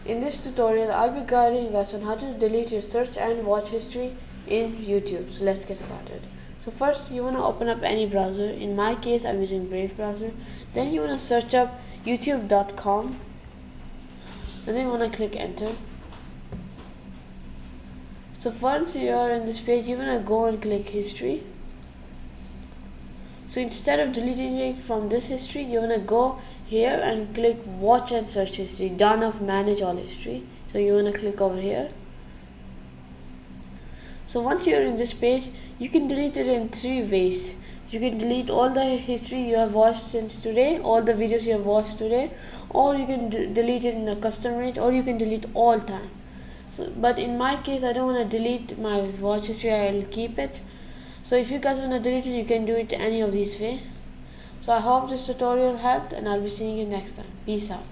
In this tutorial, I'll be guiding us on how to delete your search and watch history in YouTube. So let's get started. So first, you want to open up any browser. In my case, I'm using Brave browser. Then you want to search up youtube.com, and then you want to click enter. So once you are in this page, you want to go and click history. So instead of deleting it from this history, you want to go here and click watch and search history, done of manage all history. So you want to click over here. So once you're in this page, you can delete it in 3 ways. You can delete all the history you have watched since today, all the videos you have watched today, or you can delete it in a custom range, or you can delete all time. So, but in my case, I don't want to delete my watch history, I'll keep it. So if you guys want to delete it, you can do it any of these ways. So I hope this tutorial helped, and I'll be seeing you next time. Peace out.